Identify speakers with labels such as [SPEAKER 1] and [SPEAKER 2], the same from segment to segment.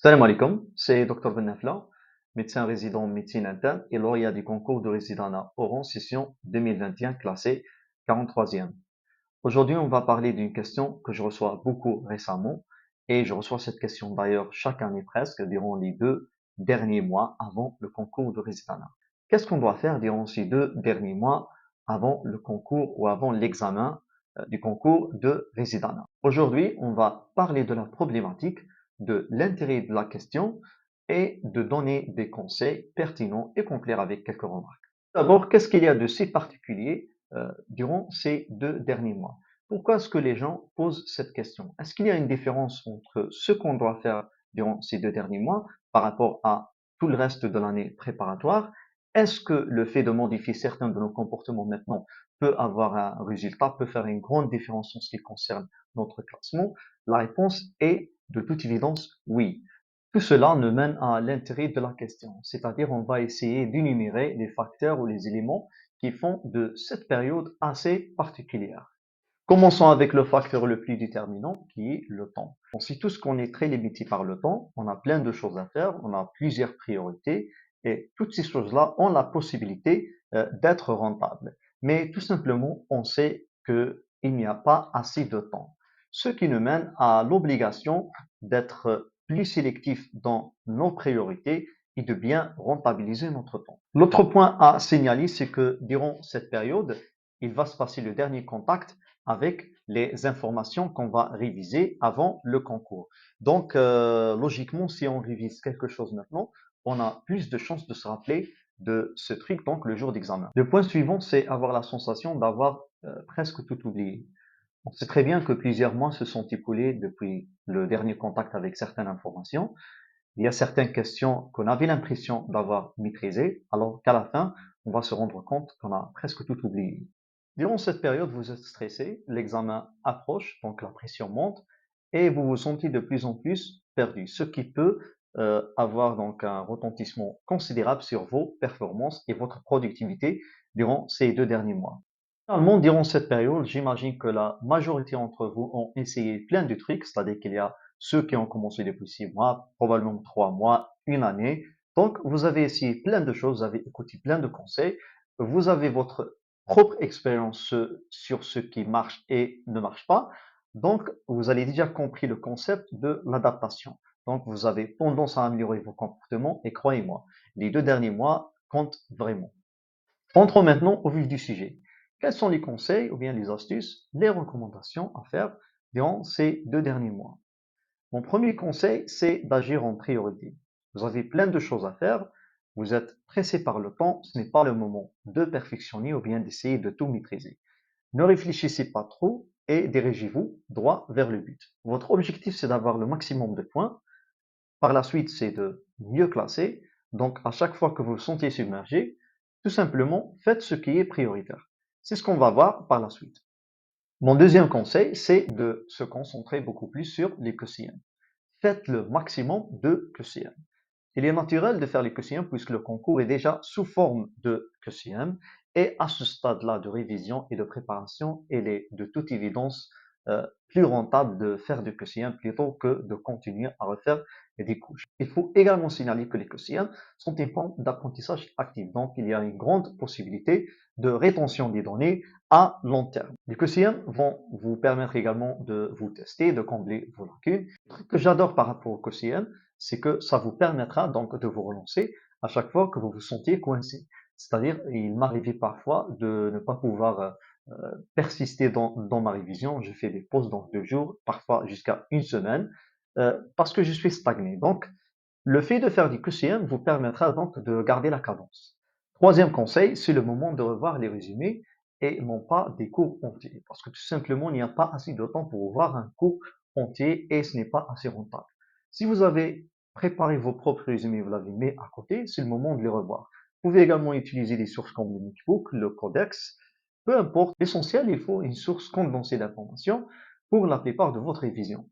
[SPEAKER 1] Salam alaikum, c'est Dr Ben Afla, médecin résident en médecine interne et lauréat du concours de résident Oran session 2021 classé 43e. Aujourd'hui, on va parler d'une question que je reçois beaucoup récemment et je reçois cette question d'ailleurs chaque année presque durant les 2 derniers mois avant le concours de résident. Qu'est-ce qu'on doit faire durant ces 2 derniers mois avant le concours ou avant l'examen du concours de résident? Aujourd'hui, on va parler de la problématique, de l'intérêt de la question et de donner des conseils pertinents et conclure avec quelques remarques. D'abord, qu'est-ce qu'il y a de si particulier durant ces 2 derniers mois? Pourquoi est-ce que les gens posent cette question? Est-ce qu'il y a une différence entre ce qu'on doit faire durant ces 2 derniers mois par rapport à tout le reste de l'année préparatoire? Est-ce que le fait de modifier certains de nos comportements maintenant peut avoir un résultat, peut faire une grande différence en ce qui concerne notre classement? La réponse est de toute évidence oui. Tout cela nous mène à l'intérêt de la question, c'est-à-dire on va essayer d'énumérer les facteurs ou les éléments qui font de cette période assez particulière. Commençons avec le facteur le plus déterminant qui est le temps. On sait tous qu'on est très limité par le temps, on a plein de choses à faire, on a plusieurs priorités et toutes ces choses-là ont la possibilité d'être rentables. Mais tout simplement, on sait qu'il n'y a pas assez de temps. Ce qui nous mène à l'obligation d'être plus sélectif dans nos priorités et de bien rentabiliser notre temps. L'autre point à signaler, c'est que durant cette période, il va se passer le dernier contact avec les informations qu'on va réviser avant le concours. Donc, logiquement, si on révise quelque chose maintenant, on a plus de chances de se rappeler de ce truc, donc le jour d'examen. Le point suivant, c'est avoir la sensation d'avoir presque tout oublié. On sait très bien que plusieurs mois se sont écoulés depuis le dernier contact avec certaines informations. Il y a certaines questions qu'on avait l'impression d'avoir maîtrisées, alors qu'à la fin, on va se rendre compte qu'on a presque tout oublié. Durant cette période, vous êtes stressé, l'examen approche, donc la pression monte, et vous vous sentez de plus en plus perdu, ce qui peut avoir donc un retentissement considérable sur vos performances et votre productivité durant ces 2 derniers mois. Finalement, durant cette période, j'imagine que la majorité d'entre vous ont essayé plein de trucs, c'est-à-dire qu'il y a ceux qui ont commencé depuis 6 mois, probablement 3 mois, une année. Donc, vous avez essayé plein de choses, vous avez écouté plein de conseils, vous avez votre propre expérience sur ce qui marche et ne marche pas. Donc, vous avez déjà compris le concept de l'adaptation. Donc, vous avez tendance à améliorer vos comportements et croyez-moi, les 2 derniers mois comptent vraiment. Entrons maintenant au vif du sujet. Quels sont les conseils ou bien les astuces, les recommandations à faire durant ces 2 derniers mois? Mon premier conseil, c'est d'agir en priorité. Vous avez plein de choses à faire, vous êtes pressé par le temps, ce n'est pas le moment de perfectionner ou bien d'essayer de tout maîtriser. Ne réfléchissez pas trop et dirigez-vous droit vers le but. Votre objectif, c'est d'avoir le maximum de points. Par la suite, c'est de mieux classer. Donc, à chaque fois que vous vous sentez submergé, tout simplement, faites ce qui est prioritaire. C'est ce qu'on va voir par la suite. Mon deuxième conseil, c'est de se concentrer beaucoup plus sur les QCM. Faites le maximum de QCM. Il est naturel de faire les QCM puisque le concours est déjà sous forme de QCM et à ce stade-là de révision et de préparation, il est de toute évidence plus rentable de faire du QCM plutôt que de continuer à refaire des couches. Il faut également signaler que les QCM sont une forme d'apprentissage actif, donc il y a une grande possibilité de rétention des données à long terme. Les QCM vont vous permettre également de vous tester, de combler vos lacunes. Le truc que j'adore par rapport au QCM, c'est que ça vous permettra donc de vous relancer à chaque fois que vous vous sentiez coincé. C'est-à-dire, il m'arrivait parfois de ne pas pouvoir persister dans ma révision. Je fais des pauses dans 2 jours, parfois jusqu'à une semaine, parce que je suis stagné. Donc, le fait de faire du QCM vous permettra donc de garder la cadence. Troisième conseil, c'est le moment de revoir les résumés et non pas des cours entiers. Parce que tout simplement, il n'y a pas assez de temps pour voir un cours entier et ce n'est pas assez rentable. Si vous avez préparé vos propres résumés, vous l'avez mis à côté, c'est le moment de les revoir. Vous pouvez également utiliser des sources comme le Notebook, le Codex, peu importe. L'essentiel, il faut une source condensée d'informations pour la plupart de votre révision.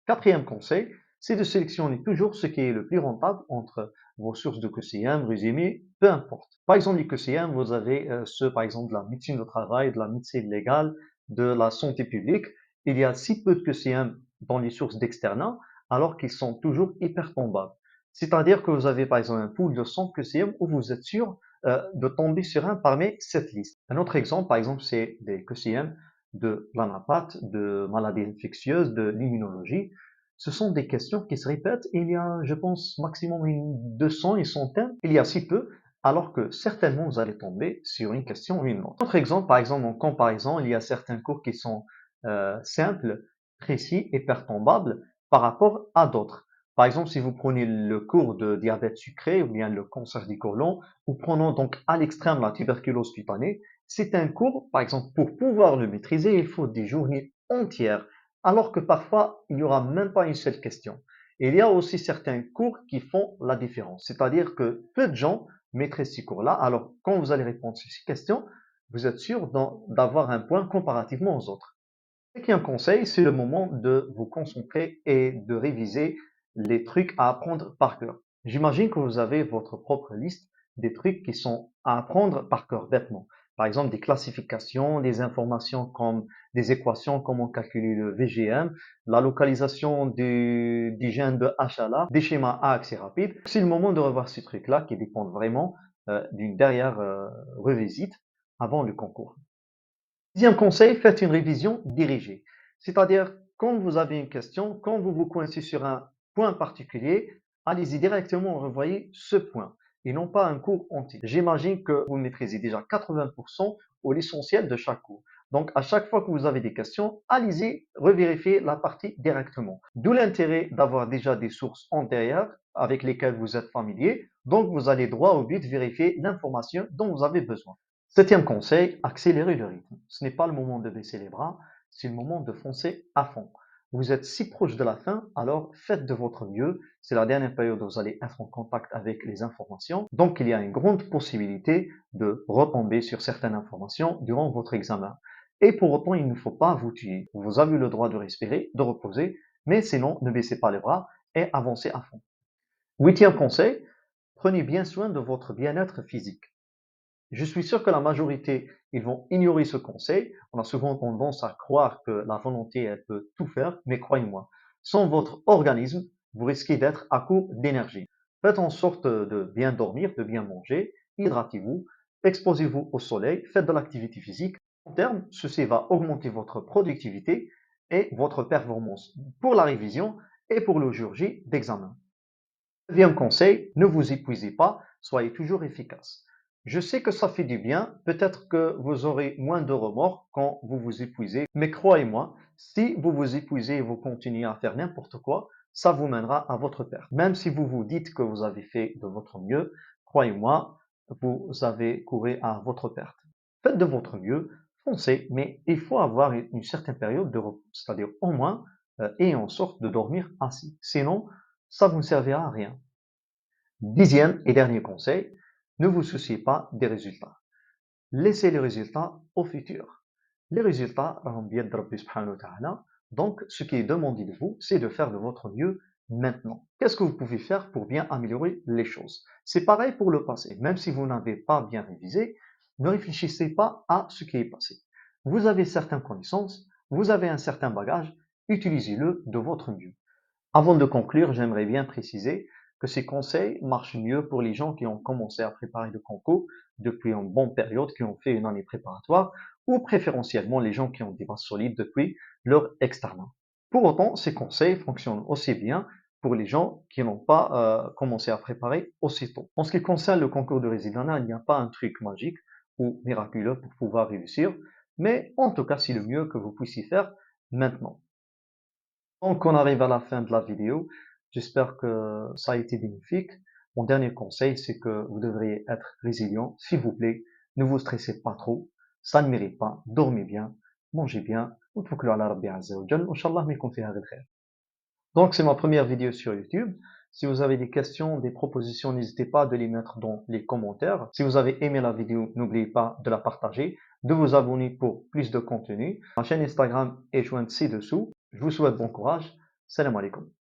[SPEAKER 1] Quatrième conseil, c'est de sélectionner toujours ce qui est le plus rentable entre vos sources de QCM, résumés, peu importe. Par exemple, les QCM, vous avez ceux, par exemple, de la médecine du travail, de la médecine légale, de la santé publique. Il y a si peu de QCM dans les sources d'externat, alors qu'ils sont toujours hypertombables. C'est-à-dire que vous avez par exemple un pool de 100 QCM où vous êtes sûr de tomber sur un parmi cette liste. Un autre exemple, par exemple, c'est des QCM de l'anapath, de maladies infectieuses, de l'immunologie. Ce sont des questions qui se répètent. Il y a, je pense, maximum 200 et centaines. Il y a si peu, alors que certainement vous allez tomber sur une question ou une autre. Autre exemple, par exemple, en comparaison, il y a certains cours qui sont simples, précis et perturbables par rapport à d'autres. Par exemple, si vous prenez le cours de diabète sucré ou bien le cancer du côlon, ou prenons donc à l'extrême la tuberculose cutanée, c'est un cours, par exemple, pour pouvoir le maîtriser, il faut des journées entières, alors que parfois, il n'y aura même pas une seule question. Et il y a aussi certains cours qui font la différence, c'est-à-dire que peu de gens maîtrisent ces cours-là, alors quand vous allez répondre sur ces questions, vous êtes sûr d'avoir un point comparativement aux autres. Cinquième conseil, c'est le moment de vous concentrer et de réviser les trucs à apprendre par cœur. J'imagine que vous avez votre propre liste des trucs qui sont à apprendre par cœur bêtement. Par exemple, des classifications, des informations comme des équations, comment calculer le VGM, la localisation du gène de HLA, des schémas à accès rapide. C'est le moment de revoir ces trucs-là qui dépendent vraiment d'une dernière revisite avant le concours. Deuxième conseil, faites une révision dirigée. C'est-à-dire, quand vous avez une question, quand vous vous coincez sur un point particulier, allez-y directement, revoyez ce point et non pas un cours entier. J'imagine que vous maîtrisez déjà 80% ou l'essentiel de chaque cours. Donc, à chaque fois que vous avez des questions, allez-y, revérifiez la partie directement. D'où l'intérêt d'avoir déjà des sources antérieures avec lesquelles vous êtes familier. Donc, vous allez droit au but vérifier l'information dont vous avez besoin. Septième conseil, accélérez le rythme. Ce n'est pas le moment de baisser les bras, c'est le moment de foncer à fond. Vous êtes si proche de la fin, alors faites de votre mieux. C'est la dernière période où vous allez être en contact avec les informations. Donc, il y a une grande possibilité de retomber sur certaines informations durant votre examen. Et pour autant, il ne faut pas vous tuer. Vous avez le droit de respirer, de reposer, mais sinon, ne baissez pas les bras et avancez à fond. Huitième conseil, prenez bien soin de votre bien-être physique. Je suis sûr que la majorité, ils vont ignorer ce conseil. On a souvent tendance à croire que la volonté, elle peut tout faire, mais croyez-moi, sans votre organisme, vous risquez d'être à court d'énergie. Faites en sorte de bien dormir, de bien manger, hydratez-vous, exposez-vous au soleil, faites de l'activité physique. En terme, ceci va augmenter votre productivité et votre performance pour la révision et pour le jour J d'examen. Neuvième conseil, ne vous épuisez pas, soyez toujours efficace. Je sais que ça fait du bien, peut-être que vous aurez moins de remords quand vous vous épuisez, mais croyez-moi, si vous vous épuisez et vous continuez à faire n'importe quoi, ça vous mènera à votre perte. Même si vous vous dites que vous avez fait de votre mieux, croyez-moi, vous avez couru à votre perte. Faites de votre mieux, foncez, mais il faut avoir une certaine période de repos, c'est-à-dire au moins ayez en sorte de dormir assez. Sinon, ça vous ne servira à rien. Dixième et dernier conseil, ne vous souciez pas des résultats. Laissez les résultats au futur. Les résultats, donc ce qui est demandé de vous, c'est de faire de votre mieux maintenant. Qu'est-ce que vous pouvez faire pour bien améliorer les choses? C'est pareil pour le passé. Même si vous n'avez pas bien révisé, ne réfléchissez pas à ce qui est passé. Vous avez certaines connaissances, vous avez un certain bagage, utilisez-le de votre mieux. Avant de conclure, j'aimerais bien préciser que ces conseils marchent mieux pour les gens qui ont commencé à préparer le concours depuis une bonne période, qui ont fait une année préparatoire, ou préférentiellement les gens qui ont des bases solides depuis leur externat. Pour autant, ces conseils fonctionnent aussi bien pour les gens qui n'ont pas commencé à préparer aussitôt. En ce qui concerne le concours de résidence, il n'y a pas un truc magique ou miraculeux pour pouvoir réussir, mais en tout cas, c'est le mieux que vous puissiez faire maintenant. Donc, on arrive à la fin de la vidéo. J'espère que ça a été bénéfique. Mon dernier conseil, c'est que vous devriez être résilient. S'il vous plaît, ne vous stressez pas trop. Ça ne mérite pas. Dormez bien, mangez bien. Donc, c'est ma première vidéo sur YouTube. Si vous avez des questions, des propositions, n'hésitez pas à les mettre dans les commentaires. Si vous avez aimé la vidéo, n'oubliez pas de la partager, de vous abonner pour plus de contenu. Ma chaîne Instagram est jointe ci-dessous. Je vous souhaite bon courage. Salam alaikum.